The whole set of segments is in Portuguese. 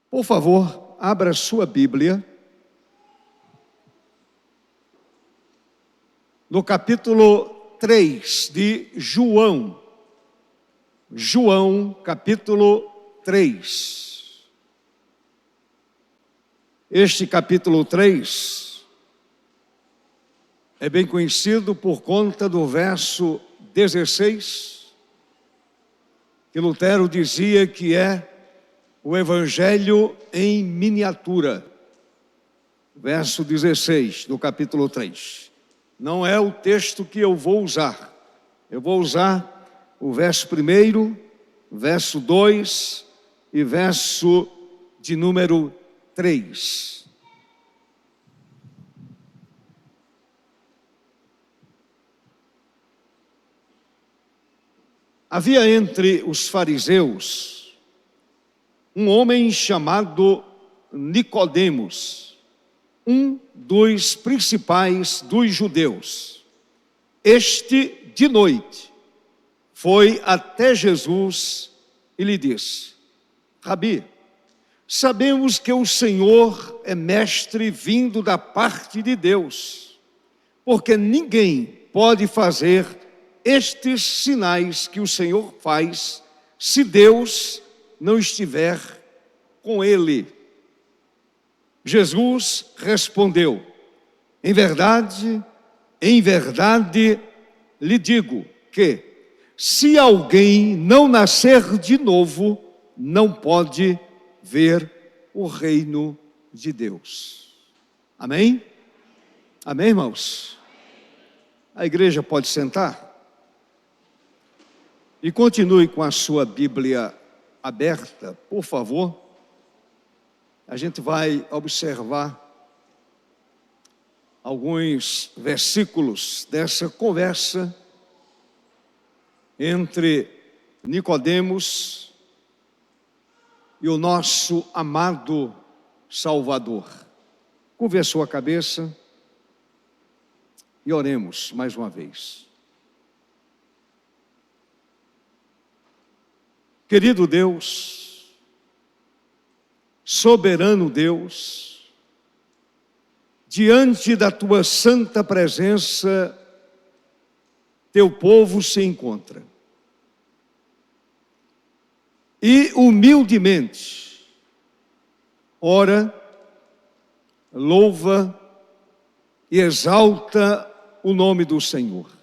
Por favor, abra sua Bíblia no capítulo 3 de João. João, capítulo 3. Este capítulo 3 é bem conhecido por conta do verso 16, que Lutero dizia que é o Evangelho em miniatura. Verso 16 do capítulo 3. Não é o texto que eu vou usar. Eu vou usar o verso 1, verso 2 e verso de número 3. Havia entre os fariseus um homem chamado Nicodemos, um dos principais dos judeus. Este, de noite, foi até Jesus e lhe disse: Rabi, sabemos que o Senhor é mestre vindo da parte de Deus, porque ninguém pode fazer estes sinais que o Senhor faz se Deus não estiver com ele. Jesus respondeu: em verdade, lhe digo que, se alguém não nascer de novo, não pode ver o reino de Deus. Amém? Amém, irmãos? A igreja pode sentar? E continue com a sua Bíblia aberta, por favor. A gente vai observar alguns versículos dessa conversa entre Nicodemos e o nosso amado Salvador. Curve a sua cabeça e oremos mais uma vez. Querido Deus, soberano Deus, diante da tua santa presença, teu povo se encontra. E humildemente ora, louva e exalta o nome do Senhor.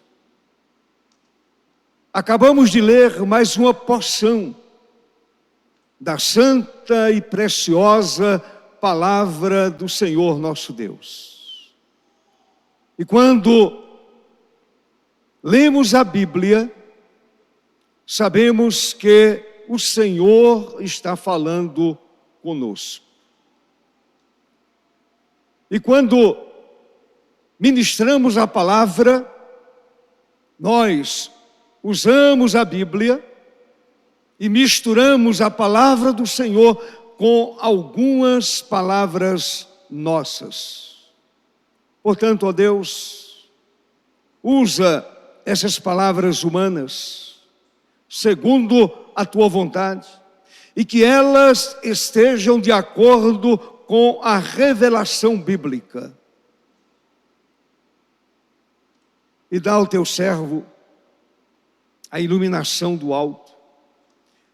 Acabamos de ler mais uma porção da santa e preciosa palavra do Senhor nosso Deus. E quando lemos a Bíblia, sabemos que o Senhor está falando conosco. E quando ministramos a palavra, nós usamos a Bíblia e misturamos a palavra do Senhor com algumas palavras nossas. Portanto, ó Deus, usa essas palavras humanas segundo a tua vontade e que elas estejam de acordo com a revelação bíblica. E dá ao teu servo a iluminação do alto,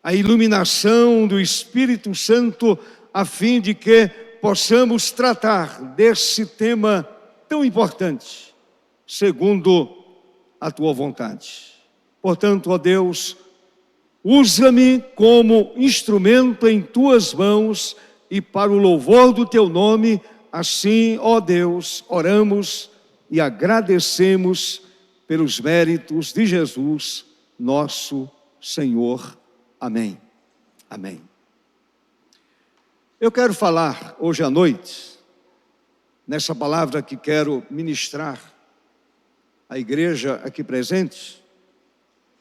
a iluminação do Espírito Santo, a fim de que possamos tratar desse tema tão importante, segundo a tua vontade. Portanto, ó Deus, usa-me como instrumento em tuas mãos e para o louvor do teu nome. Assim, ó Deus, oramos e agradecemos pelos méritos de Jesus, nosso Senhor. Amém. Amém. Eu quero falar hoje à noite, nessa palavra que quero ministrar à igreja aqui presente,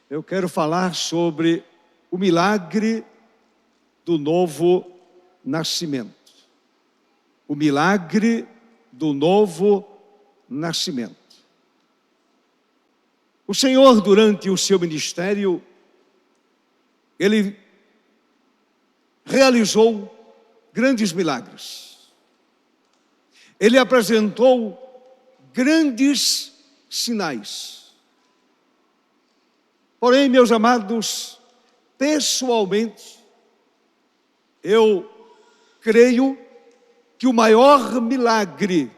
eu quero falar sobre o milagre do novo nascimento. O milagre do novo nascimento. O Senhor, durante o seu ministério, Ele realizou grandes milagres. Ele apresentou grandes sinais. Porém, meus amados, pessoalmente, eu creio que o maior milagre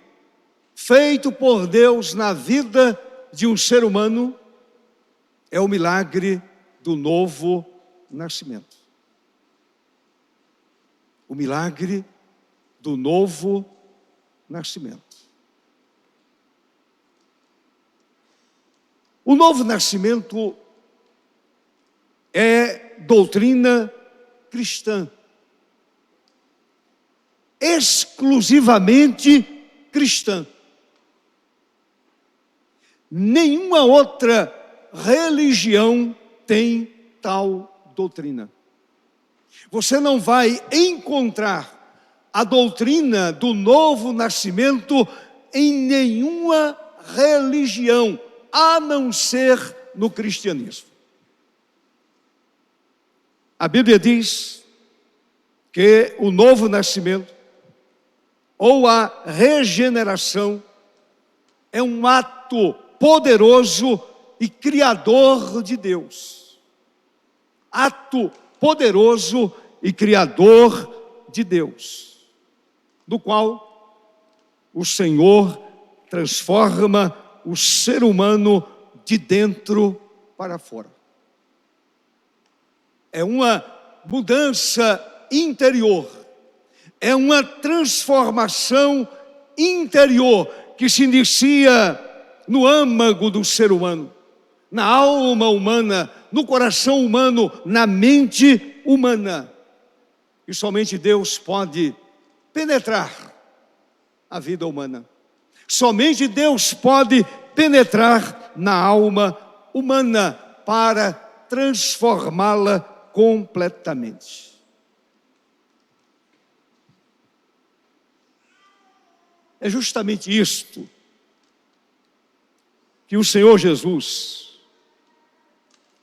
feito por Deus na vida de um ser humano é o milagre do novo nascimento. O milagre do novo nascimento. O novo nascimento é doutrina cristã, exclusivamente cristã. Nenhuma outra religião tem tal doutrina. Você não vai encontrar a doutrina do novo nascimento em nenhuma religião, a não ser no cristianismo. A Bíblia diz que o novo nascimento ou a regeneração é um ato poderoso e criador de Deus. Ato poderoso e criador de Deus, do qual o Senhor transforma o ser humano de dentro para fora. É uma mudança interior, é uma transformação interior que se inicia no âmago do ser humano, na alma humana, no coração humano, na mente humana. E somente Deus pode penetrar a vida humana. Somente Deus pode penetrar na alma humana para transformá-la completamente. É justamente isto que o Senhor Jesus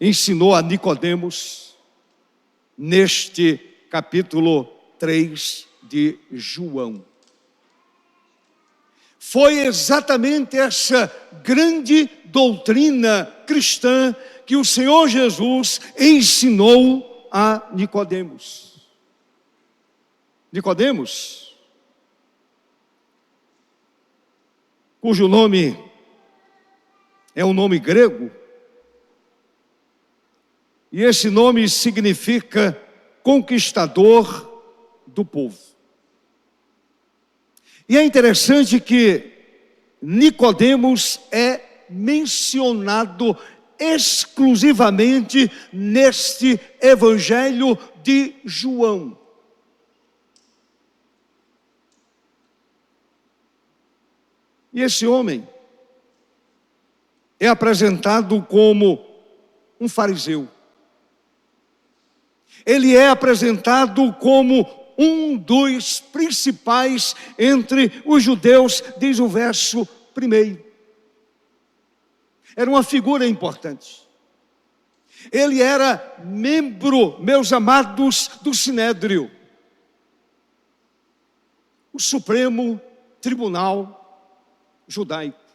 ensinou a Nicodemos neste capítulo 3 de João. Foi exatamente essa grande doutrina cristã que o Senhor Jesus ensinou a Nicodemos. Nicodemos, cujo nome é um nome grego, e esse nome significa conquistador do povo. E é interessante que Nicodemos é mencionado exclusivamente neste Evangelho de João. E esse homem é apresentado como um fariseu. Ele é apresentado como um dos principais entre os judeus, diz o verso 1. Era uma figura importante. Ele era membro, meus amados, do Sinédrio, o Supremo Tribunal Judaico.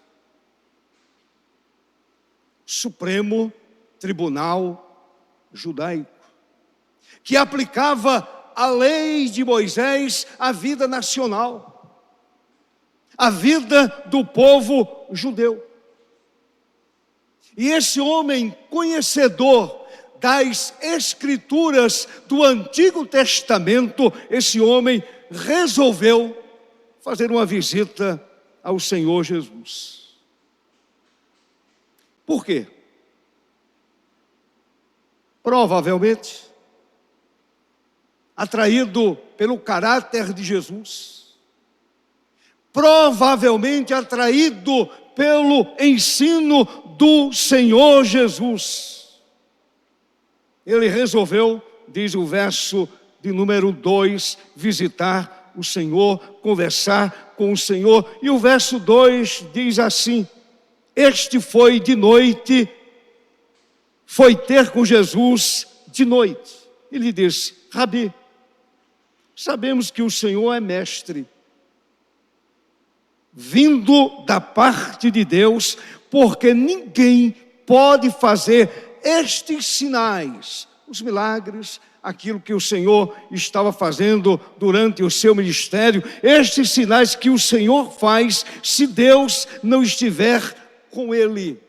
Supremo Tribunal Judaico, que aplicava a lei de Moisés à vida nacional, à vida do povo judeu. E esse homem conhecedor das Escrituras do Antigo Testamento, esse homem resolveu fazer uma visita ao Senhor Jesus. Por quê? Provavelmente atraído pelo caráter de Jesus, provavelmente atraído pelo ensino do Senhor Jesus. Ele resolveu, diz o verso de número 2, visitar o Senhor, conversar com o Senhor. E o verso 2 diz assim: este foi de noite, foi ter com Jesus de noite. Ele disse: Rabi, sabemos que o Senhor é mestre, vindo da parte de Deus, porque ninguém pode fazer estes sinais, os milagres, aquilo que o Senhor estava fazendo durante o seu ministério, estes sinais que o Senhor faz, se Deus não estiver com ele.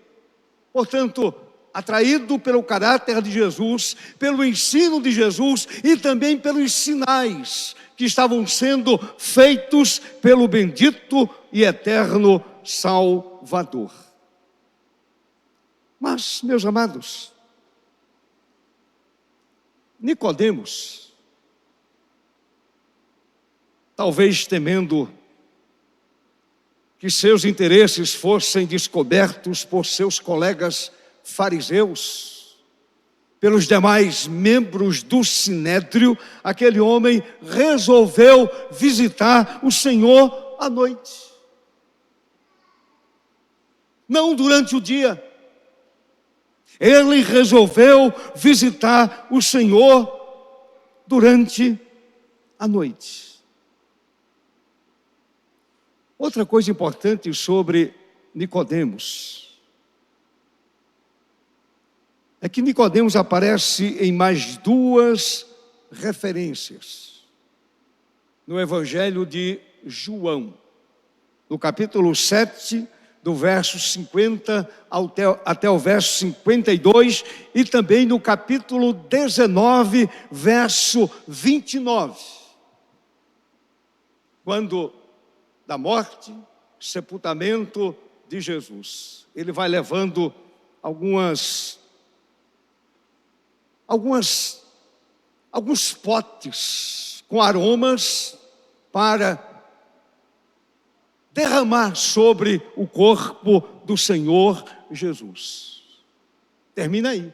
Portanto, atraído pelo caráter de Jesus, pelo ensino de Jesus e também pelos sinais que estavam sendo feitos pelo bendito e eterno Salvador. Mas, meus amados, Nicodemos, talvez temendo que seus interesses fossem descobertos por seus colegas fariseus, pelos demais membros do Sinédrio, aquele homem resolveu visitar o Senhor à noite. Não durante o dia. Ele resolveu visitar o Senhor durante a noite. Outra coisa importante sobre Nicodemos é que Nicodemos aparece em mais duas referências no Evangelho de João, no capítulo 7, do verso 50 até o verso 52, e também no capítulo 19, verso 29. Quando da morte, sepultamento de Jesus, ele vai levando alguns potes com aromas para derramar sobre o corpo do Senhor Jesus. Termina aí.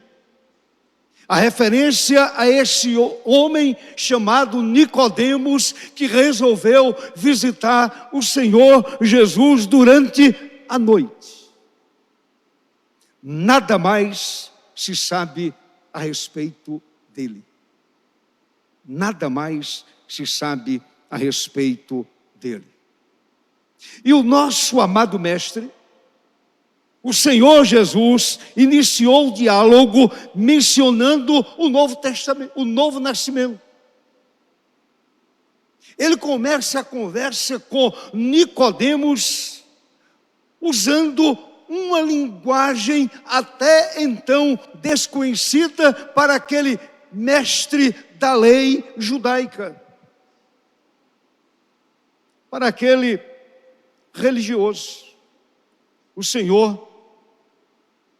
A referência a esse homem chamado Nicodemos, que resolveu visitar o Senhor Jesus durante a noite. Nada mais se sabe a respeito dele. Nada mais se sabe a respeito dele. E o nosso amado mestre, o Senhor Jesus, iniciou o diálogo mencionando o Novo Testamento, o novo nascimento. Ele começa a conversa com Nicodemos usando uma linguagem até então desconhecida para aquele mestre da lei judaica, para aquele religioso. O Senhor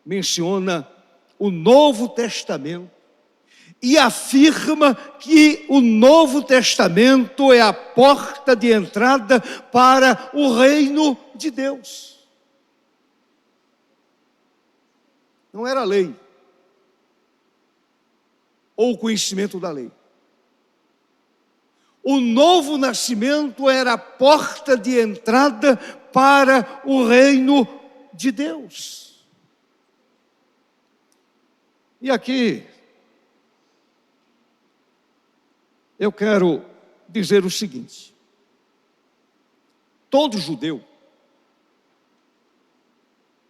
menciona o Novo Testamento e afirma que o Novo Testamento é a porta de entrada para o reino de Deus. Não era a lei ou o conhecimento da lei. O novo nascimento era a porta de entrada para o reino de Deus. E aqui eu quero dizer o seguinte: todo judeu,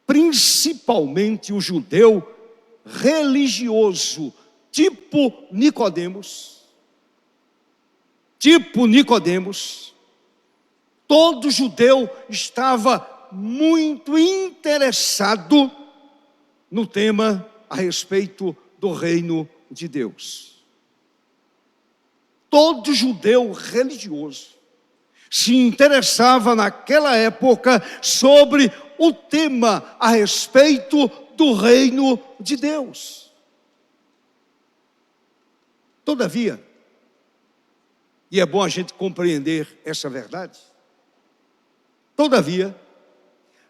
principalmente o judeu religioso, tipo Nicodemos, todo judeu estava muito interessado no tema a respeito do reino de Deus. Todo judeu religioso se interessava naquela época sobre o tema a respeito do reino de Deus. Todavia, e é bom a gente compreender essa verdade, todavia,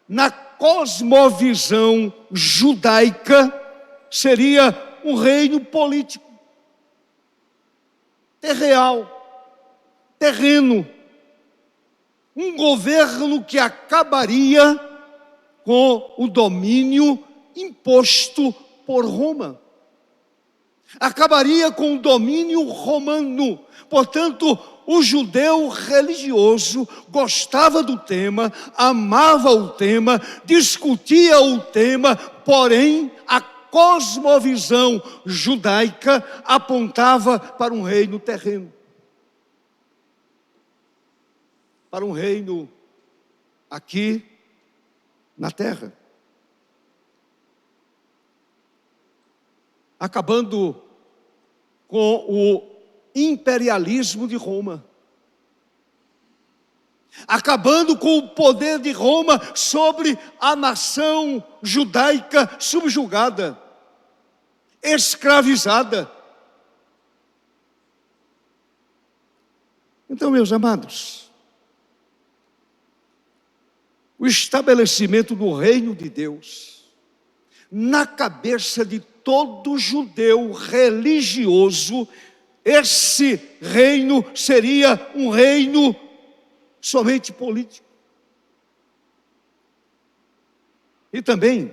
na cosmovisão judaica, seria um reino político, terreno, um governo que acabaria com o domínio imposto por Roma. acabaria com o domínio romano. Portanto, o judeu religioso gostava do tema, amava o tema, discutia o tema, porém a cosmovisão judaica apontava para um reino terreno, para um reino aqui na terra, acabando com o imperialismo de Roma, acabando com o poder de Roma sobre a nação judaica subjugada, escravizada. Então, meus amados, o estabelecimento do reino de Deus na cabeça de todo judeu religioso, esse reino seria um reino somente político. E também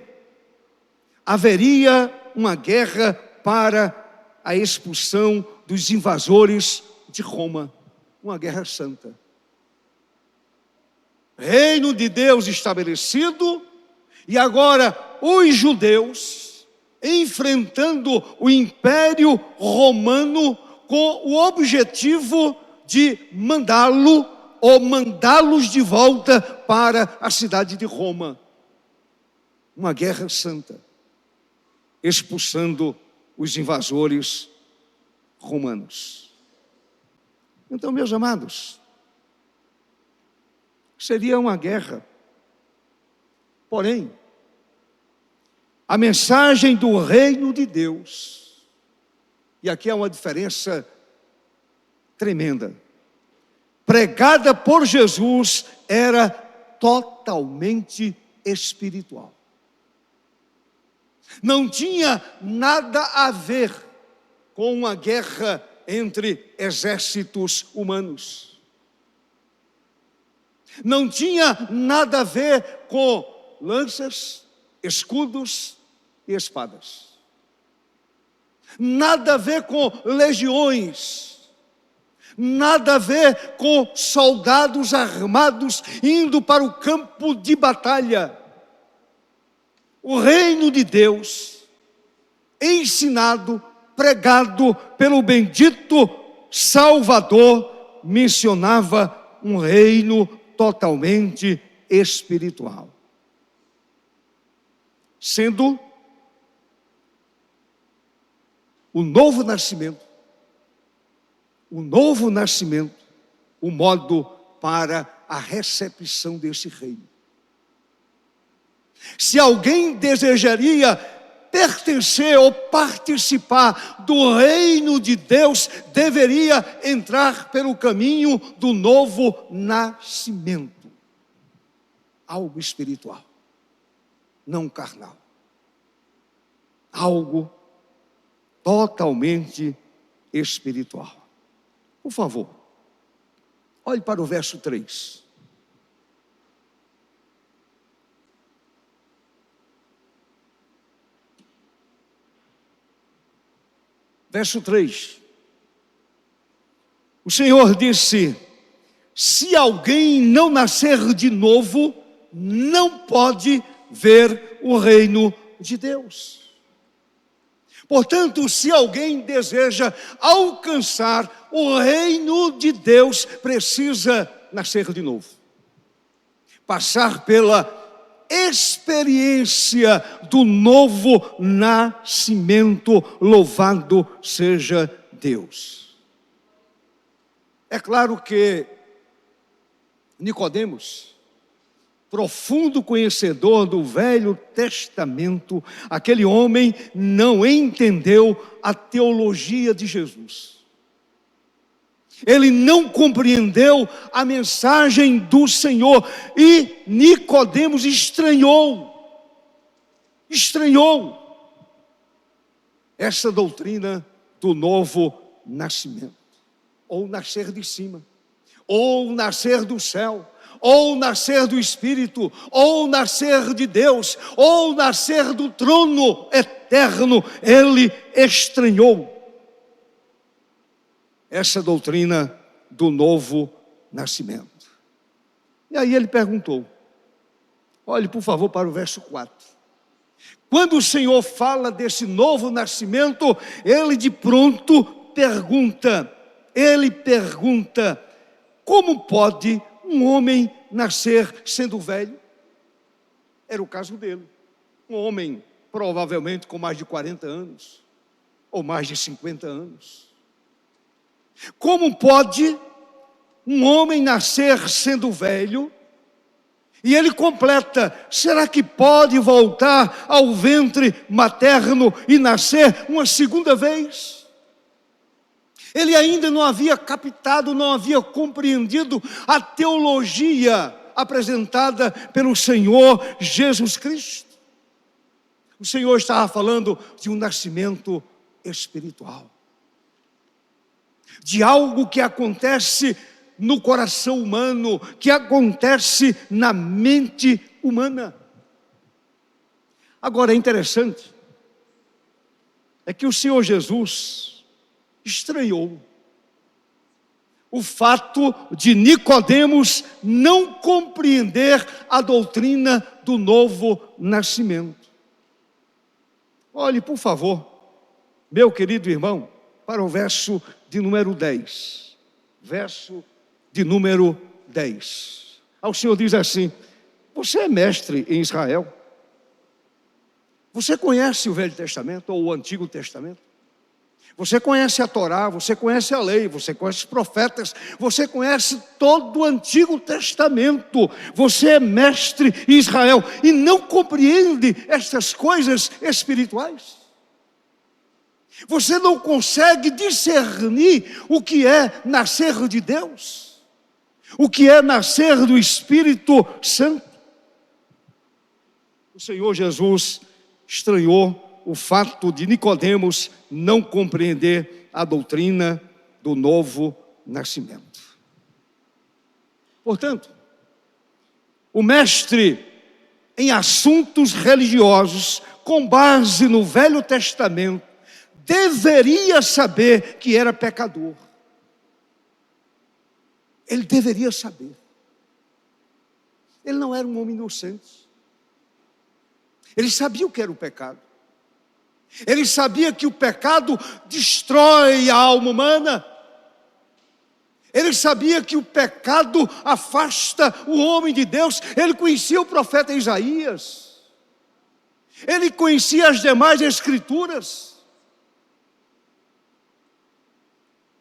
haveria uma guerra para a expulsão dos invasores de Roma, uma guerra santa. Reino de Deus estabelecido, e agora os judeus enfrentando o Império Romano com o objetivo de mandá-lo ou mandá-los de volta para a cidade de Roma. Uma guerra santa, expulsando os invasores romanos. Então, meus amados, seria uma guerra. Porém, a mensagem do reino de Deus, e aqui há uma diferença tremenda, pregada por Jesus, era totalmente espiritual. Não tinha nada a ver com uma guerra entre exércitos humanos. Não tinha nada a ver com lanças, escudos e espadas. Nada a ver com legiões. Nada a ver com soldados armados indo para o campo de batalha. O reino de Deus, ensinado, pregado pelo bendito Salvador, mencionava um reino totalmente espiritual. Sendo o novo nascimento, o modo para a recepção desse reino. Se alguém desejaria pertencer ou participar do reino de Deus, deveria entrar pelo caminho do novo nascimento. Algo espiritual, não carnal. Algo totalmente espiritual. Por favor, olhe para o verso 3. Verso 3. O Senhor disse: se alguém não nascer de novo, não pode ver o reino de Deus. Portanto, se alguém deseja alcançar o reino de Deus, precisa nascer de novo. Passar pela experiência do novo nascimento, louvado seja Deus. É claro que Nicodemos, profundo conhecedor do Velho Testamento, aquele homem não entendeu a teologia de Jesus. Ele não compreendeu a mensagem do Senhor e Nicodemos estranhou essa doutrina do novo nascimento, ou nascer de cima, ou nascer do céu, ou nascer do Espírito, ou nascer de Deus, ou nascer do trono eterno. Ele estranhou. essa doutrina do novo nascimento. E aí ele perguntou, olhe por favor para o verso 4. Quando o Senhor fala desse novo nascimento, ele de pronto pergunta, como pode um homem nascer sendo velho? Era o caso dele, um homem provavelmente com mais de 40 anos, ou mais de 50 anos. Como pode um homem nascer sendo velho? E ele completa, será que pode voltar ao ventre materno e nascer uma segunda vez? Ele ainda não havia captado, não havia compreendido a teologia apresentada pelo Senhor Jesus Cristo. O Senhor estava falando de um nascimento espiritual, de algo que acontece no coração humano, que acontece na mente humana. Agora, é interessante, é que o Senhor Jesus estranhou o fato de Nicodemos não compreender a doutrina do novo nascimento. Olhe, por favor, meu querido irmão, para o verso de número 10. Verso de número 10. O Senhor diz assim, você é mestre em Israel? Você conhece o Velho Testamento ou o Antigo Testamento? Você conhece a Torá, você conhece a lei, você conhece os profetas, você conhece todo o Antigo Testamento. Você é mestre em Israel e não compreende estas coisas espirituais? Você não consegue discernir o que é nascer de Deus? O que é nascer do Espírito Santo? O Senhor Jesus estranhou o fato de Nicodemos não compreender a doutrina do novo nascimento. Portanto, o mestre em assuntos religiosos, com base no Velho Testamento, deveria saber que era pecador. Ele deveria saber. Ele não era um homem inocente. Ele sabia o que era o pecado. Ele sabia que o pecado destrói a alma humana. Ele sabia que o pecado afasta o homem de Deus. Ele conhecia o profeta Isaías. Ele conhecia as demais escrituras.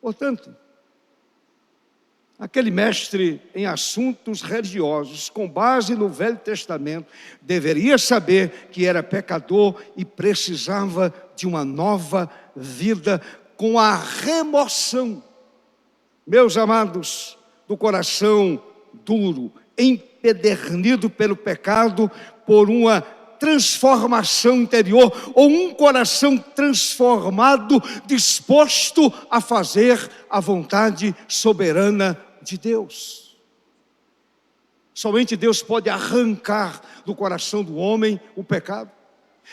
Portanto, aquele mestre em assuntos religiosos, com base no Velho Testamento, deveria saber que era pecador e precisava de uma nova vida com a remoção, meus amados, do coração duro, empedernido pelo pecado, por uma transformação interior, ou um coração transformado, disposto a fazer a vontade soberana de Deus. Somente Deus pode arrancar do coração do homem o pecado.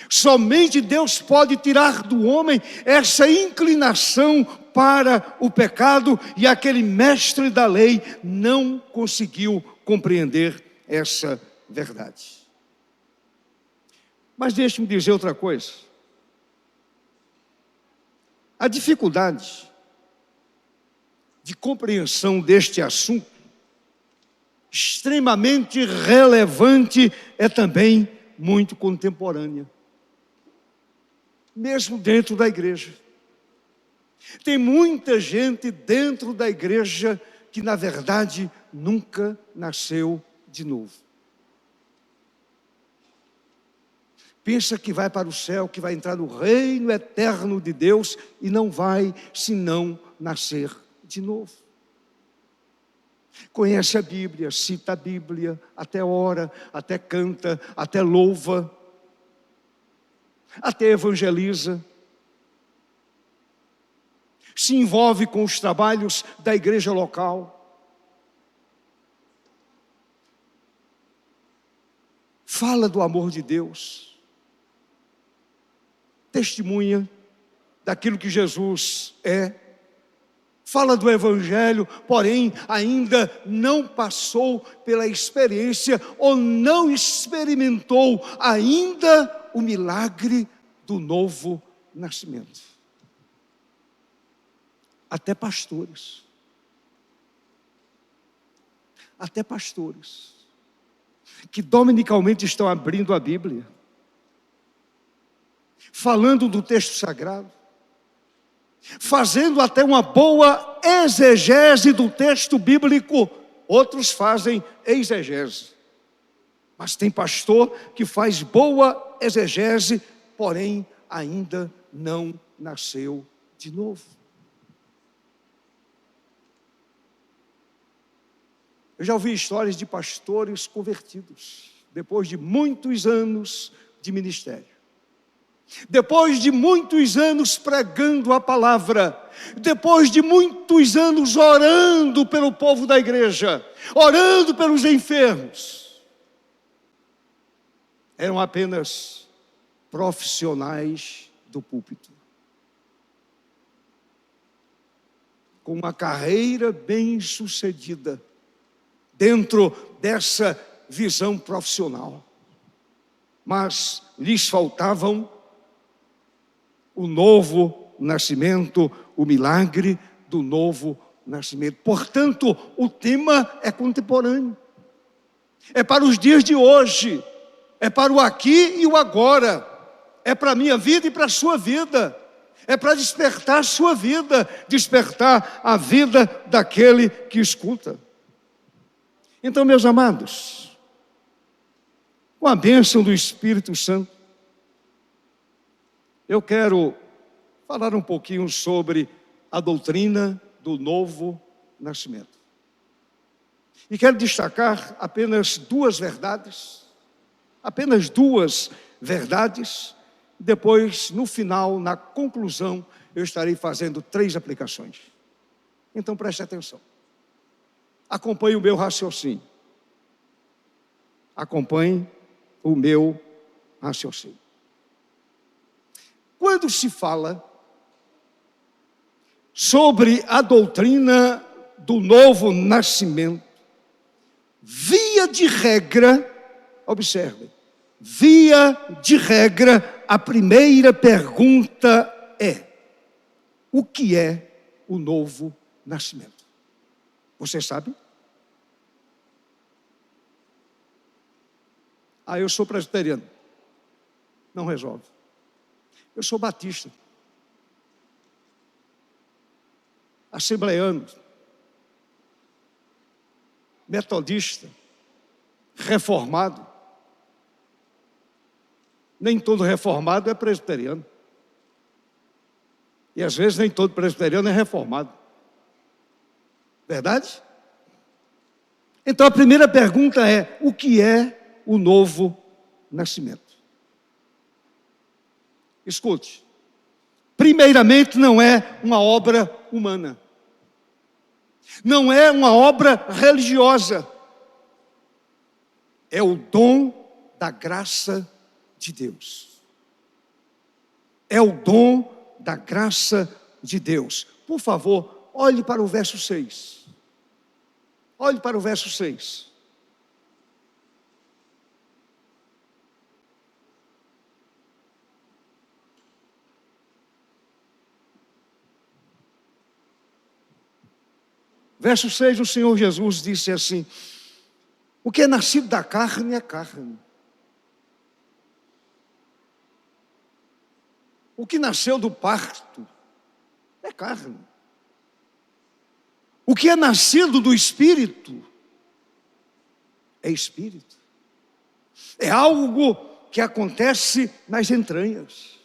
Somente Deus pode tirar do homem essa inclinação para o pecado, e aquele mestre da lei não conseguiu compreender essa verdade. Mas deixe-me dizer outra coisa. A dificuldade de compreensão deste assunto, extremamente relevante, é também muito contemporânea. Mesmo dentro da igreja. Tem muita gente dentro da igreja que, na verdade, nunca nasceu de novo. Pensa que vai para o céu, que vai entrar no reino eterno de Deus, e não vai, senão nascer de novo. Conhece a Bíblia, cita a Bíblia, até ora, até canta, até louva, até evangeliza, se envolve com os trabalhos da igreja local, fala do amor de Deus, testemunha daquilo que Jesus é, fala do Evangelho, porém ainda não passou pela experiência ou não experimentou ainda o milagre do novo nascimento. Até pastores, que dominicalmente estão abrindo a Bíblia, falando do texto sagrado, fazendo até uma boa exegese do texto bíblico, outros fazem exegese. Mas tem pastor que faz boa exegese, porém ainda não nasceu de novo. Eu já ouvi histórias de pastores convertidos, depois de muitos anos de ministério. Depois de muitos anos pregando a palavra, depois de muitos anos orando pelo povo da igreja, orando pelos enfermos, eram apenas profissionais do púlpito, com uma carreira bem-sucedida dentro dessa visão profissional, mas lhes faltavam o novo nascimento, o milagre do novo nascimento. Portanto, o tema é contemporâneo, é para os dias de hoje, é para o aqui e o agora, é para a minha vida e para a sua vida, é para despertar a sua vida, despertar a vida daquele que escuta. Então, meus amados, com a bênção do Espírito Santo, eu quero falar um pouquinho sobre a doutrina do novo nascimento. E quero destacar apenas duas verdades. Depois, no final, na conclusão, eu estarei fazendo 3 aplicações. Então, preste atenção. Acompanhe o meu raciocínio. Quando se fala sobre a doutrina do novo nascimento, via de regra, observem, via de regra, a primeira pergunta é: o que é o novo nascimento? Você sabe? Eu sou presbiteriano. Não resolve. Eu sou batista, assembleiano, metodista, reformado. Nem todo reformado é presbiteriano. E às vezes nem todo presbiteriano é reformado. Verdade? Então a primeira pergunta é: o que é o novo nascimento? Escute, primeiramente não é uma obra humana, não é uma obra religiosa, é o dom da graça de Deus. É o dom da graça de Deus. Por favor, olhe para o verso 6. Olhe para o verso 6. Verso 6, o Senhor Jesus disse assim: o que é nascido da carne é carne. O que nasceu do parto é carne. O que é nascido do Espírito é espírito. É algo que acontece nas entranhas,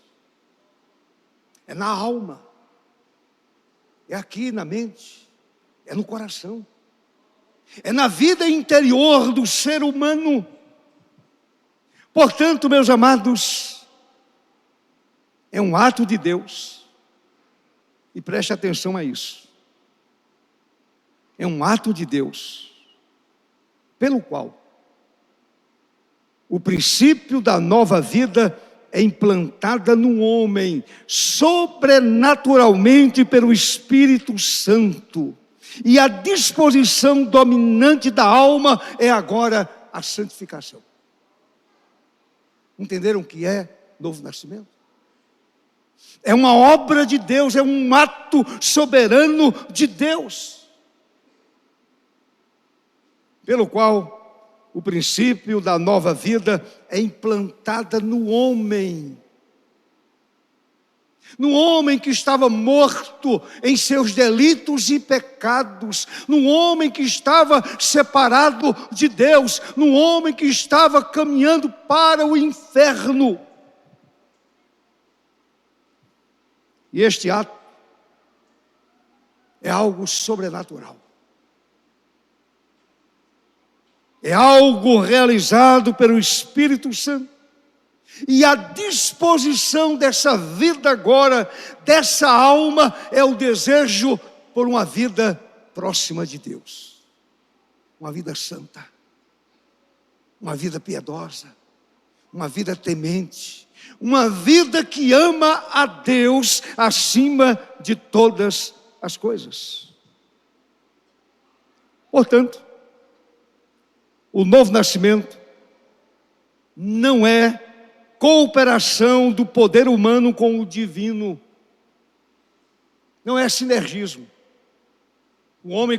é na alma, é aqui na mente, é no coração, é na vida interior do ser humano. Portanto, meus amados, é um ato de Deus, e preste atenção a isso. É um ato de Deus, pelo qual o princípio da nova vida é implantada no homem sobrenaturalmente pelo Espírito Santo. E a disposição dominante da alma é agora a santificação. Entenderam o que é novo nascimento? É uma obra de Deus, é um ato soberano de Deus, pelo qual o princípio da nova vida é implantada no homem. No homem que estava morto em seus delitos e pecados, no homem que estava separado de Deus, no homem que estava caminhando para o inferno. E este ato é algo sobrenatural. É algo realizado pelo Espírito Santo. E a disposição dessa vida agora, dessa alma, é o desejo por uma vida próxima de Deus. Uma vida santa. Uma vida piedosa. Uma vida temente. Uma vida que ama a Deus acima de todas as coisas. Portanto, o novo nascimento não é cooperação do poder humano com o divino. Não é sinergismo. O homem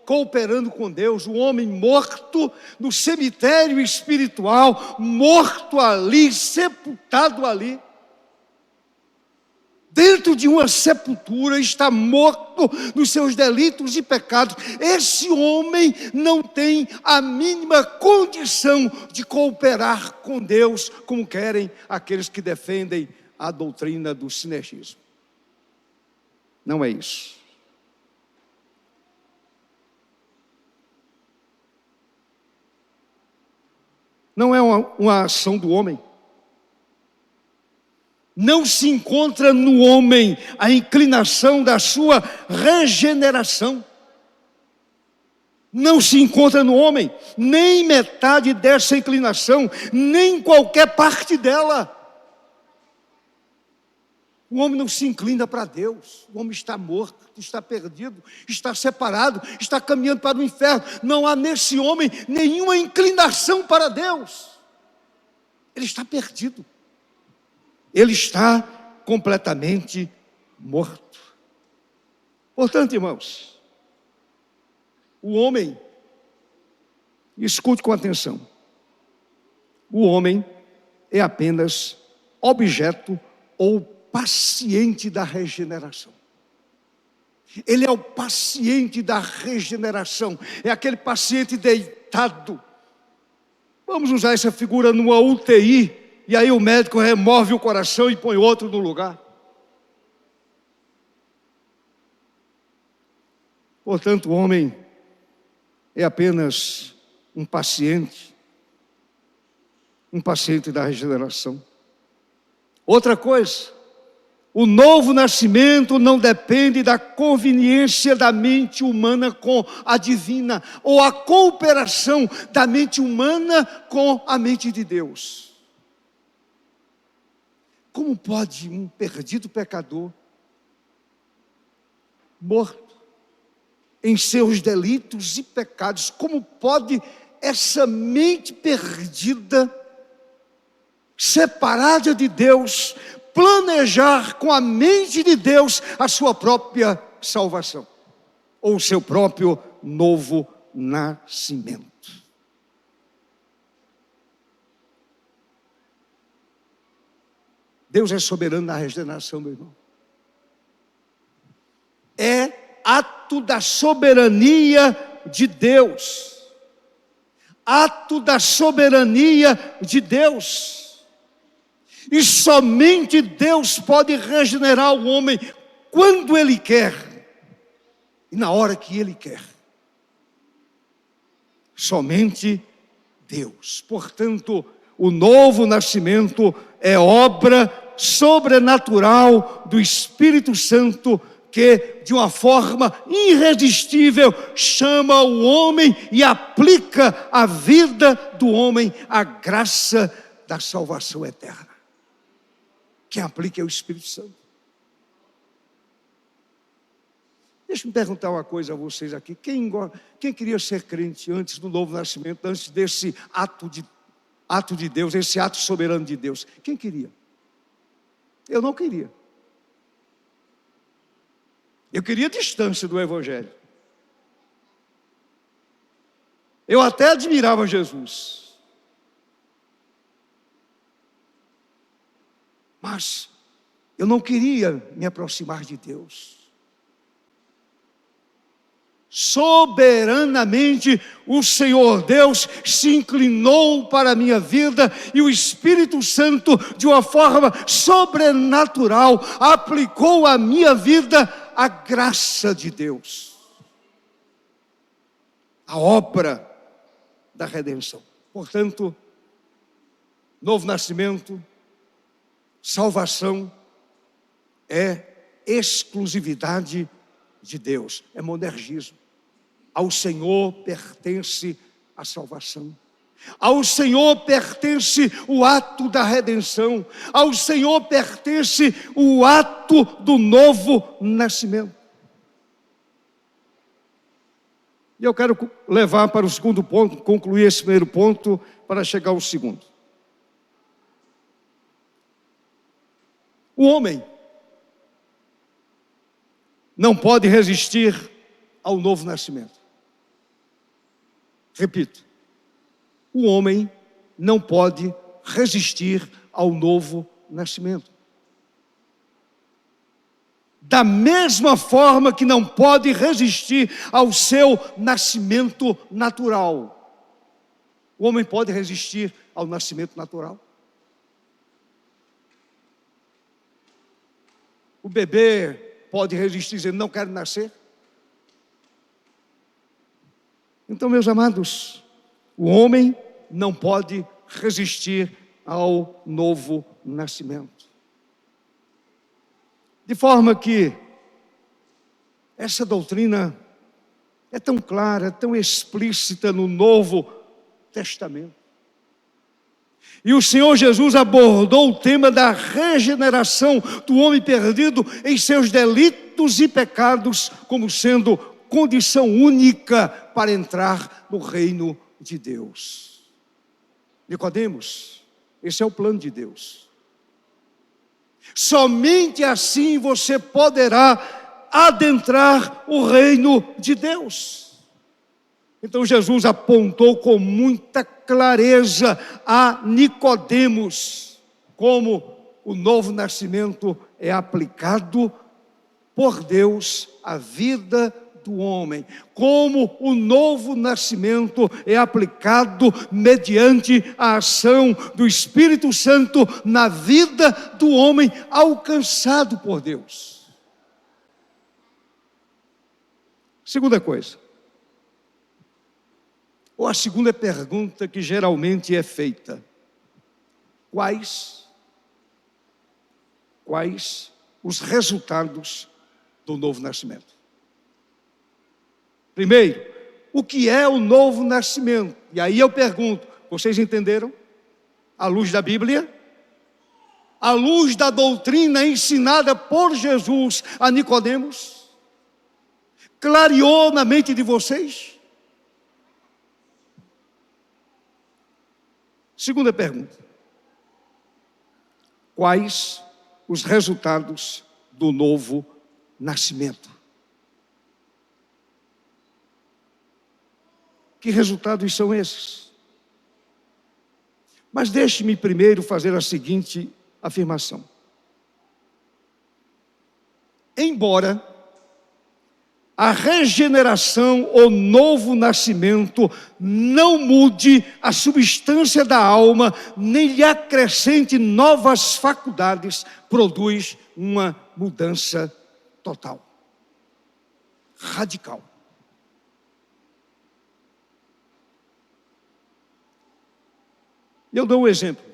cooperando com Deus, o homem morto no cemitério espiritual, morto ali, sepultado ali. Dentro de uma sepultura, está morto nos seus delitos e pecados. Esse homem não tem a mínima condição de cooperar com Deus, como querem aqueles que defendem a doutrina do sinergismo. Não é isso. Não é uma ação do homem. Não se encontra no homem a inclinação da sua regeneração. Não se encontra no homem nem metade dessa inclinação, nem qualquer parte dela. O homem não se inclina para Deus. O homem está morto, está perdido, está separado, está caminhando para o inferno. Não há nesse homem nenhuma inclinação para Deus. Ele está perdido. Ele está completamente morto. Portanto, irmãos, o homem, escute com atenção, o homem é apenas objeto ou paciente da regeneração. Ele é o paciente da regeneração, é aquele paciente deitado. Vamos usar essa figura numa UTI, e aí o médico remove o coração e põe outro no lugar. Portanto, o homem é apenas um paciente da regeneração. Outra coisa, o novo nascimento não depende da conveniência da mente humana com a divina, ou a cooperação da mente humana com a mente de Deus. Como pode um perdido pecador, morto em seus delitos e pecados, como pode essa mente perdida, separada de Deus, planejar com a mente de Deus a sua própria salvação, ou o seu próprio novo nascimento? Deus é soberano na regeneração, meu irmão. É ato da soberania de Deus. Ato da soberania de Deus. E somente Deus pode regenerar o homem quando Ele quer e na hora que Ele quer. Somente Deus. Portanto, o novo nascimento é obra sobrenatural do Espírito Santo, que de uma forma irresistível chama o homem e aplica à vida do homem a graça da salvação eterna. Quem aplica é o Espírito Santo. Deixa eu me perguntar uma coisa a vocês aqui. Quem queria ser crente antes do novo nascimento, antes desse ato de Deus, esse ato soberano de Deus? Quem queria? Eu não queria. Eu queria distância do Evangelho. Eu até admirava Jesus. Mas eu não queria me aproximar de Deus. Soberanamente o Senhor Deus se inclinou para a minha vida e o Espírito Santo, de uma forma sobrenatural, aplicou à minha vida a graça de Deus, a obra da redenção. Portanto, novo nascimento, salvação é exclusividade de Deus, é monergismo. Ao Senhor pertence a salvação. Ao Senhor pertence o ato da redenção. Ao Senhor pertence o ato do novo nascimento. E eu quero levar para o segundo ponto, concluir esse primeiro ponto, para chegar ao segundo. O homem não pode resistir ao novo nascimento. Repito, o homem não pode resistir ao novo nascimento. Da mesma forma que não pode resistir ao seu nascimento natural. O homem pode resistir ao nascimento natural? O bebê pode resistir dizendo, não quero nascer? Então, meus amados, o homem não pode resistir ao novo nascimento. De forma que essa doutrina é tão clara, tão explícita no Novo Testamento. E o Senhor Jesus abordou o tema da regeneração do homem perdido em seus delitos e pecados, como sendo condição única para entrar no reino de Deus. Nicodemos, esse é o plano de Deus. Somente assim você poderá adentrar o reino de Deus. Então Jesus apontou com muita clareza a Nicodemos como o novo nascimento é aplicado por Deus à vida do homem, como o novo nascimento é aplicado mediante a ação do Espírito Santo na vida do homem alcançado por Deus. Segunda coisa, ou a segunda pergunta que geralmente é feita: quais os resultados do novo nascimento? Primeiro, o que é o novo nascimento? E aí eu pergunto, vocês entenderam? À luz da Bíblia? À luz da doutrina ensinada por Jesus a Nicodemos? Clareou na mente de vocês? Segunda pergunta. Quais os resultados do novo nascimento? Que resultados são esses? Mas deixe-me primeiro fazer a seguinte afirmação. Embora a regeneração ou novo nascimento não mude a substância da alma, nem lhe acrescente novas faculdades, produz uma mudança total, radical. Eu dou um exemplo.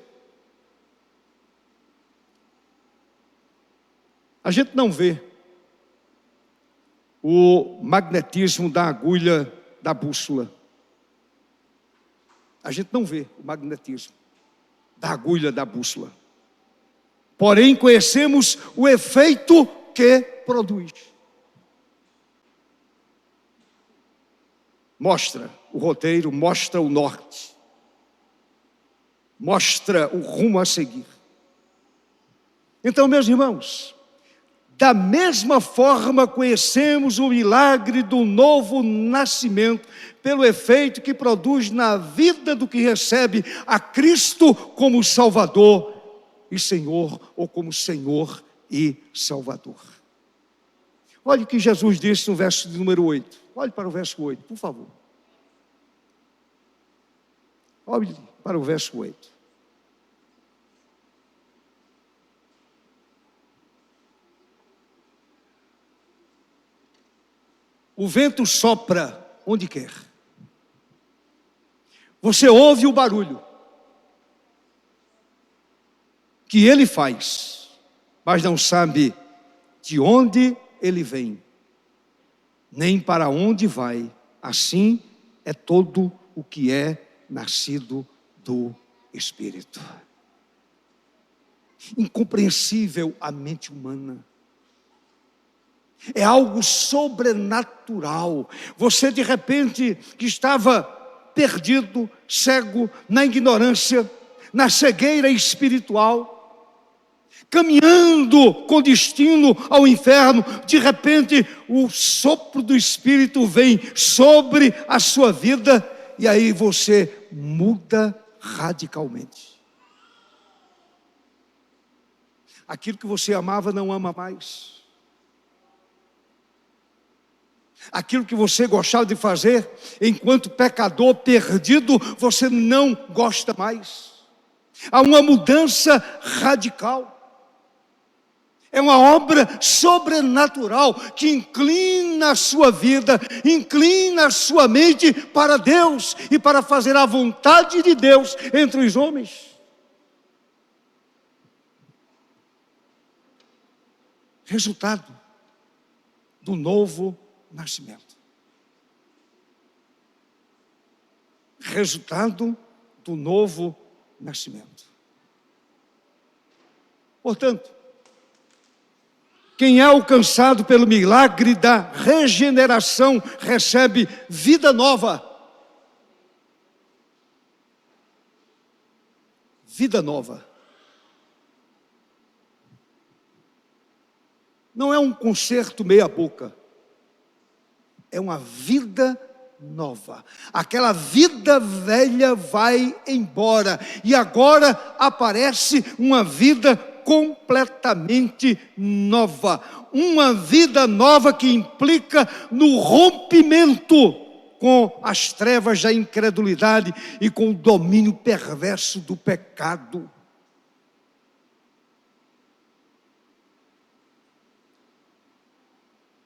A gente não vê o magnetismo da agulha da bússola. A gente não vê o magnetismo da agulha da bússola. porém conhecemos o efeito que produz. Mostra o roteiro, mostra o norte, mostra o rumo a seguir. Então, meus irmãos, da mesma forma conhecemos o milagre do novo nascimento, pelo efeito que produz na vida do que recebe a Cristo como Salvador e Senhor, ou como Senhor e Salvador. Olha o que Jesus disse no verso de número 8. Olhe para o verso 8, por favor. Olhe para o verso 8. O vento sopra onde quer. Você ouve o barulho que ele faz, mas não sabe de onde ele vem, nem para onde vai. Assim é todo o que é nascido do Espírito. Incompreensível à mente humana. É algo sobrenatural. Você de repente que estava perdido, cego, na ignorância, na cegueira espiritual, caminhando com destino ao inferno, de repente o sopro do Espírito vem sobre a sua vida e aí você muda radicalmente. Aquilo que você amava não ama mais. Aquilo que você gostava de fazer enquanto pecador perdido, você não gosta mais. Há uma mudança radical. É uma obra sobrenatural que inclina a sua vida, inclina a sua mente para Deus e para fazer a vontade de Deus entre os homens. Resultado do novo nascimento. Resultado do novo nascimento. Portanto, quem é alcançado pelo milagre da regeneração recebe vida nova. Vida nova. Não é um concerto meia boca. É uma vida nova. Aquela vida velha vai embora. E agora aparece uma vida completamente nova. Uma vida nova que implica no rompimento com as trevas da incredulidade e com o domínio perverso do pecado.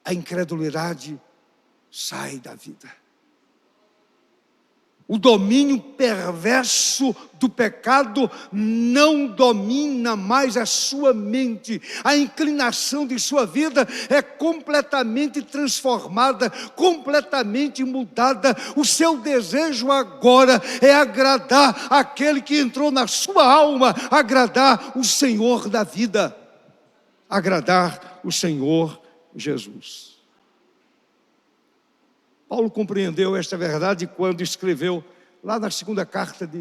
A incredulidade sai da vida. O domínio perverso do pecado não domina mais a sua mente. A inclinação de sua vida é completamente transformada, completamente mudada. O seu desejo agora é agradar aquele que entrou na sua alma, agradar o Senhor da vida, agradar o Senhor Jesus. Paulo compreendeu esta verdade quando escreveu lá na segunda carta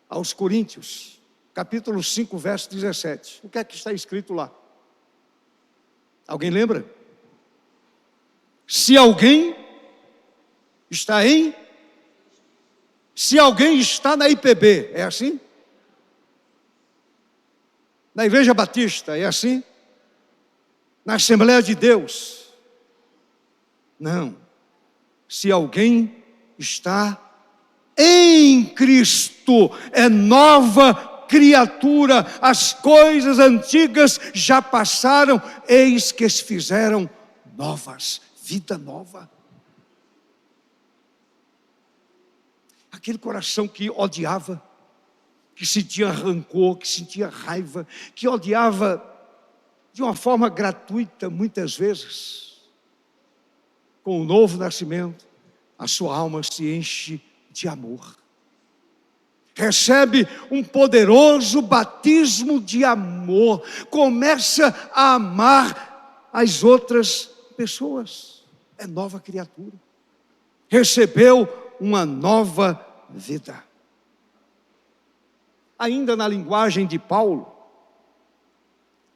aos Coríntios, capítulo 5, verso 17. O que é que está escrito lá? Alguém lembra? Se alguém está na IPB, é assim? Na Igreja Batista, é assim? Na Assembleia de Deus? Não. Se alguém está em Cristo, é nova criatura, as coisas antigas já passaram, eis que se fizeram novas, vida nova. Aquele coração que odiava, que sentia rancor, que sentia raiva, que odiava de uma forma gratuita muitas vezes, com o novo nascimento, a sua alma se enche de amor. recebe um poderoso batismo de amor, começa a amar as outras pessoas, é nova criatura, recebeu uma nova vida. Ainda na linguagem de Paulo,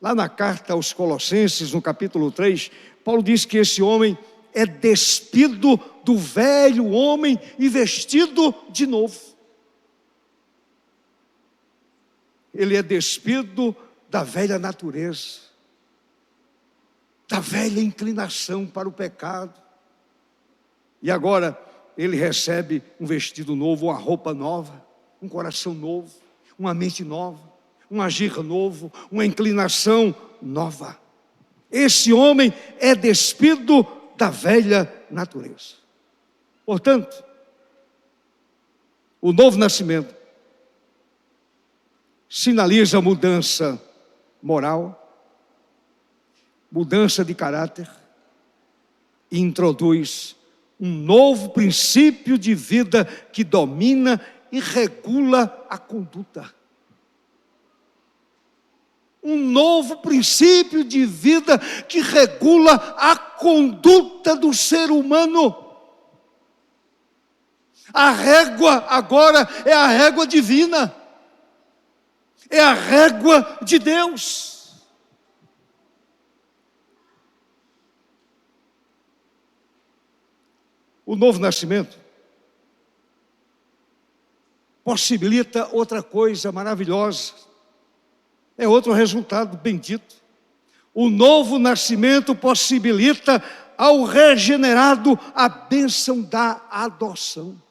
lá na carta aos Colossenses, no capítulo 3, Paulo diz que esse homem é despido do velho homem e vestido de novo. Ele é despido da velha natureza, da velha inclinação para o pecado. E agora ele recebe um vestido novo, uma roupa nova, um coração novo, uma mente nova, um agir novo, uma inclinação nova. Esse homem é despido da velha natureza. Portanto, o novo nascimento sinaliza mudança moral, mudança de caráter e introduz um novo princípio de vida que domina e regula a conduta. Um novo princípio de vida que regula a conduta do ser humano. A régua agora é a régua divina. É a régua de Deus. O novo nascimento possibilita outra coisa maravilhosa. É outro resultado bendito. O novo nascimento possibilita ao regenerado a bênção da adoção.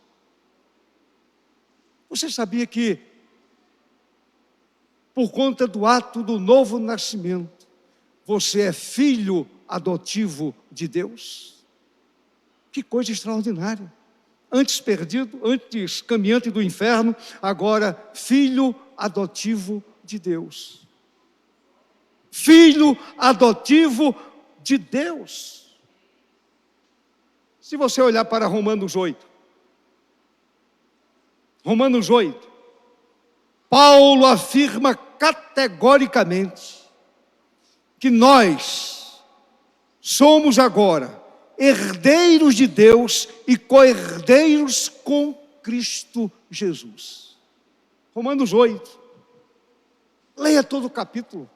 Você sabia que, por conta do ato do novo nascimento, você é filho adotivo de Deus? Que coisa extraordinária. Antes perdido, antes caminhante do inferno, agora filho adotivo de Deus. Filho adotivo de Deus. Se você olhar para Romanos 8, Paulo afirma categoricamente que nós somos agora herdeiros de Deus e co-herdeiros com Cristo Jesus. Romanos 8. Leia todo o capítulo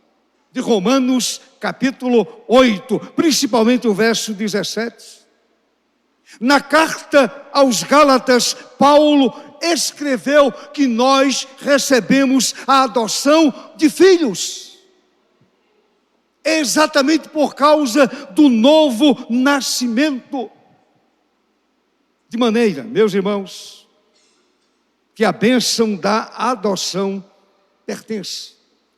de Romanos, capítulo 8, principalmente o verso 17. Na carta aos Gálatas, Paulo escreveu que nós recebemos a adoção de filhos. Exatamente por causa do novo nascimento. De maneira, meus irmãos, que a bênção da adoção pertence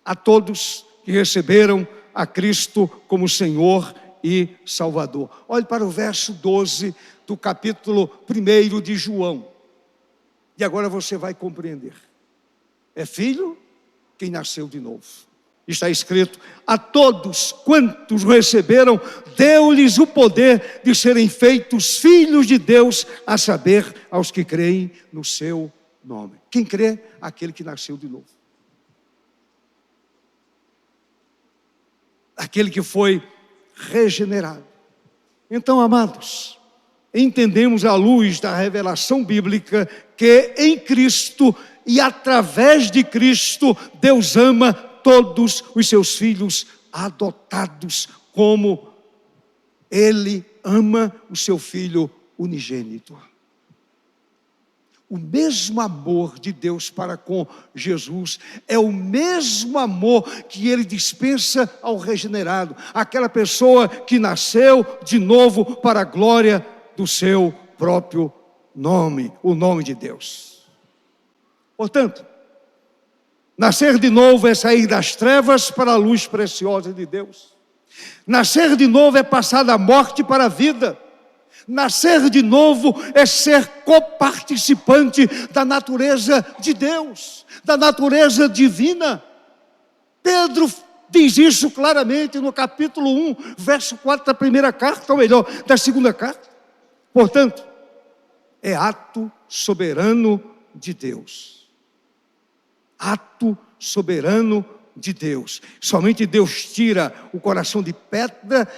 a todos que receberam a Cristo como Senhor e Salvador. Olhe para o verso 12 do capítulo 1 de João. E agora você vai compreender. É filho quem nasceu de novo. Está escrito: a todos quantos receberam, deu-lhes o poder de serem feitos filhos de Deus, a saber, aos que creem no seu nome. Quem crê? Aquele que nasceu de novo. Aquele que foi regenerado. Então, amados, entendemos à luz da revelação bíblica que em Cristo e através de Cristo, Deus ama todos os seus filhos adotados, como Ele ama o seu Filho unigênito. O mesmo amor de Deus para com Jesus é o mesmo amor que Ele dispensa ao regenerado, aquela pessoa que nasceu de novo para a glória do seu próprio nome, o nome de Deus. Portanto, nascer de novo é sair das trevas para a luz preciosa de Deus. Nascer de novo é passar da morte para a vida. Nascer de novo é ser coparticipante da natureza de Deus, da natureza divina. Pedro diz isso claramente no capítulo 1, verso 4 da primeira carta, ou melhor, da segunda carta. Portanto, é ato soberano de Deus. ato soberano de Deus. Somente Deus tira o coração de pedra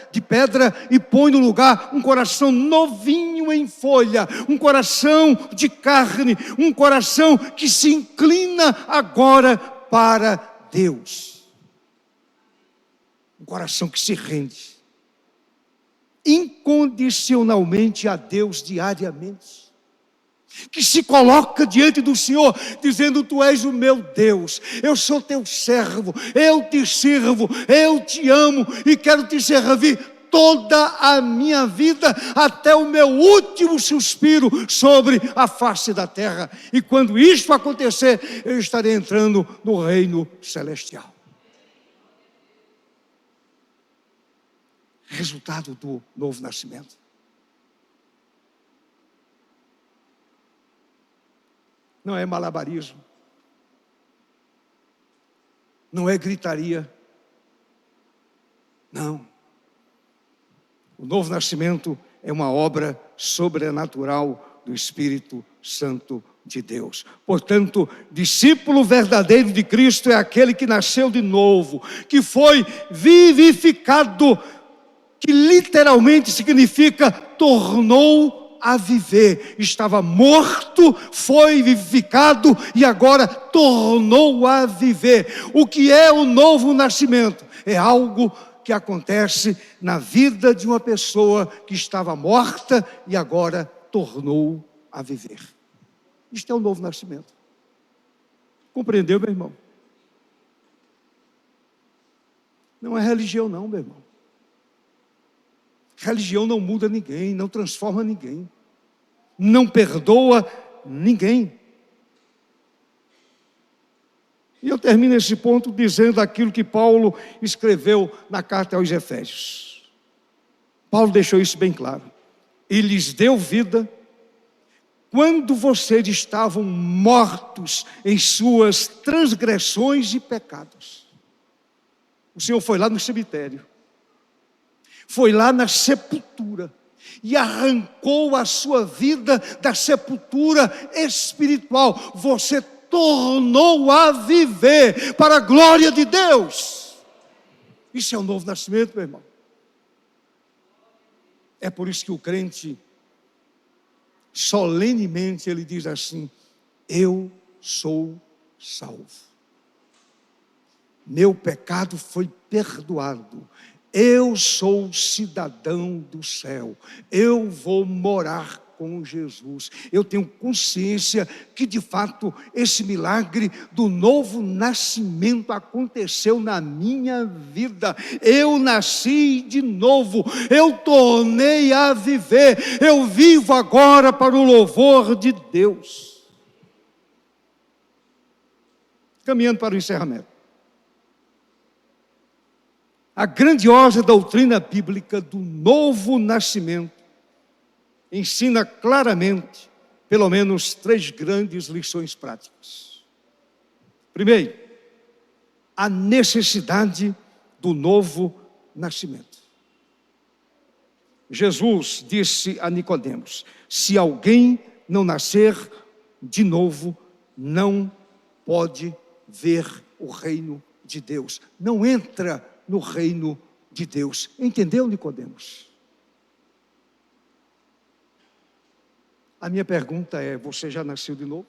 e põe no lugar um coração novinho em folha, um coração de carne, um coração que se inclina agora para Deus. Um coração que se rende incondicionalmente a Deus diariamente, que se coloca diante do Senhor, dizendo: Tu és o meu Deus, eu sou teu servo, eu te sirvo, eu te amo e quero te servir toda a minha vida, até o meu último suspiro sobre a face da terra. E quando isto acontecer, eu estarei entrando no reino celestial. Resultado do novo nascimento. Não é malabarismo, não é gritaria, não. O novo nascimento é uma obra sobrenatural do Espírito Santo de Deus. Portanto, discípulo verdadeiro de Cristo é aquele que nasceu de novo, que foi vivificado, que literalmente significa tornou a viver. Estava morto, foi vivificado e agora tornou a viver. O que é o novo nascimento? É algo que acontece na vida de uma pessoa que estava morta e agora tornou a viver. Isto é o novo nascimento. Compreendeu, meu irmão? Não é religião não, meu irmão. Religião não muda ninguém, não transforma ninguém, não perdoa ninguém. E eu termino esse ponto dizendo aquilo que Paulo escreveu na carta aos Efésios. Paulo deixou isso bem claro. E lhes deu vida quando vocês estavam mortos em suas transgressões e pecados. O Senhor foi lá no cemitério, foi lá na sepultura e arrancou a sua vida da sepultura espiritual. Você tornou a viver para a glória de Deus. Isso é o novo nascimento, meu irmão. É por isso que o crente, solenemente, ele diz assim: eu sou salvo. Meu pecado foi perdoado. Eu sou cidadão do céu, eu vou morar com Jesus. Eu tenho consciência que de fato esse milagre do novo nascimento aconteceu na minha vida. Eu nasci de novo, eu tornei a viver, eu vivo agora para o louvor de Deus. Caminhando para o encerramento. A grandiosa doutrina bíblica do novo nascimento ensina claramente, pelo menos, 3 grandes lições práticas. Primeiro, a necessidade do novo nascimento. Jesus disse a Nicodemos: se alguém não nascer de novo, não pode ver o reino de Deus. Não entra no reino de Deus. Entendeu, Nicodemos? A minha pergunta é: você já nasceu de novo?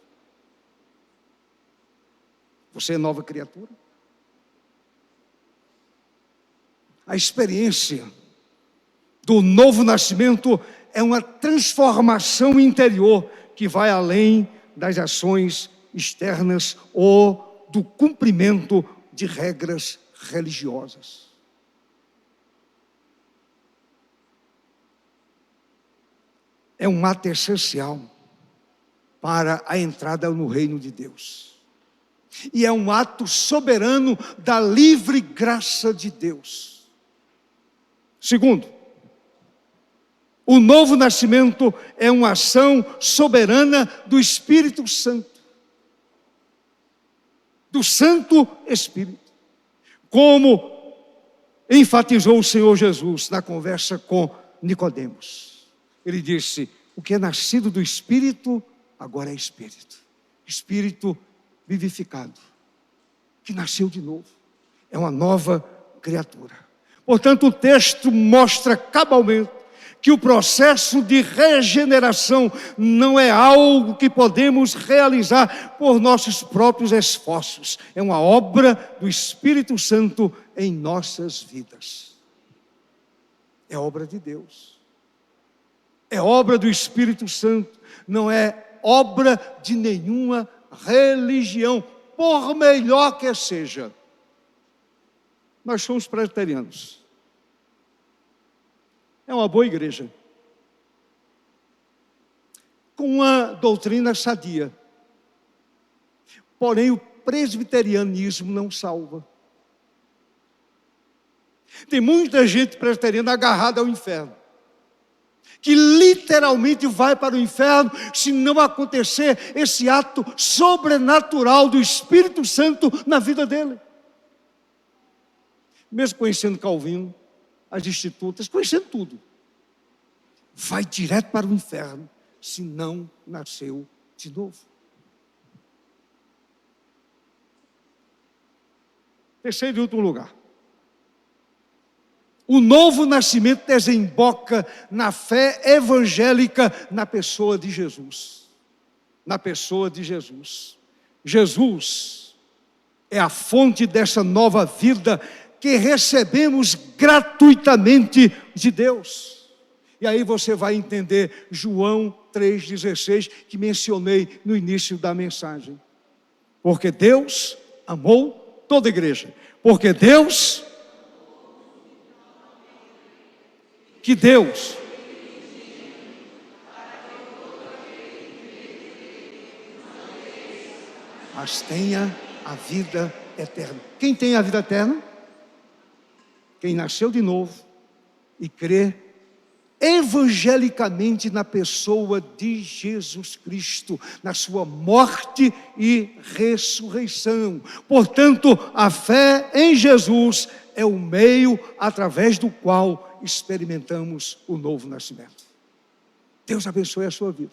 Você é nova criatura? A experiência do novo nascimento é uma transformação interior que vai além das ações externas ou do cumprimento de regras religiosas. É um ato essencial para a entrada no reino de Deus. E é um ato soberano da livre graça de Deus. Segundo, o novo nascimento é uma ação soberana do Espírito Santo, do Santo Espírito. Como enfatizou o Senhor Jesus na conversa com Nicodemos. Ele disse: o que é nascido do Espírito, agora é Espírito. Espírito vivificado, que nasceu de novo. É uma nova criatura. Portanto, o texto mostra cabalmente que o processo de regeneração não é algo que podemos realizar por nossos próprios esforços. É uma obra do Espírito Santo em nossas vidas. É obra de Deus. É obra do Espírito Santo. Não é obra de nenhuma religião, por melhor que seja. Nós somos presbiterianos. É uma boa igreja, com uma doutrina sadia. Porém, o presbiterianismo não salva. Tem muita gente presbiteriana agarrada ao inferno, que literalmente vai para o inferno se não acontecer esse ato sobrenatural do Espírito Santo na vida dele. Mesmo conhecendo Calvino, as institutas, conhecendo tudo, vai direto para o inferno se não nasceu de novo. Terceiro e último lugar. O novo nascimento desemboca na fé evangélica na pessoa de Jesus. Na pessoa de Jesus. Jesus é a fonte dessa nova vida que recebemos gratuitamente de Deus. E aí você vai entender João 3,16, que mencionei no início da mensagem. Porque Deus amou toda a igreja. Porque Deus... Que Deus... mas tenha a vida eterna. Quem tem a vida eterna? Quem nasceu de novo e crê evangelicamente na pessoa de Jesus Cristo, na sua morte e ressurreição. Portanto, a fé em Jesus é o meio através do qual experimentamos o novo nascimento. Deus abençoe a sua vida.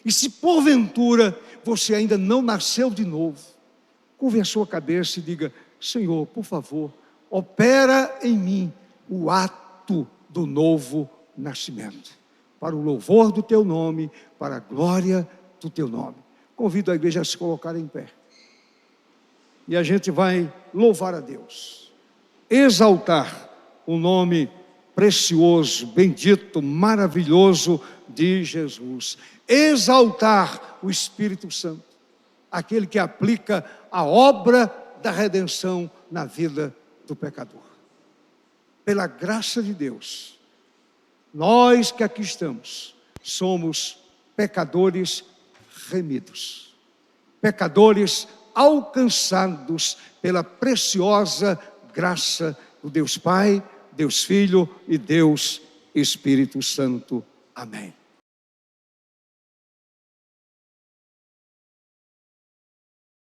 E se porventura você ainda não nasceu de novo, curve a sua cabeça e diga: Senhor, por favor, opera em mim o ato do novo nascimento, para o louvor do teu nome, para a glória do teu nome. Convido a igreja a se colocar em pé. E a gente vai louvar a Deus, exaltar o nome precioso, bendito, maravilhoso de Jesus. Exaltar o Espírito Santo, aquele que aplica a obra da redenção na vida do pecador. Pela graça de Deus, nós que aqui estamos, somos pecadores remidos, pecadores alcançados pela preciosa graça do Deus Pai, Deus Filho e Deus Espírito Santo. Amém.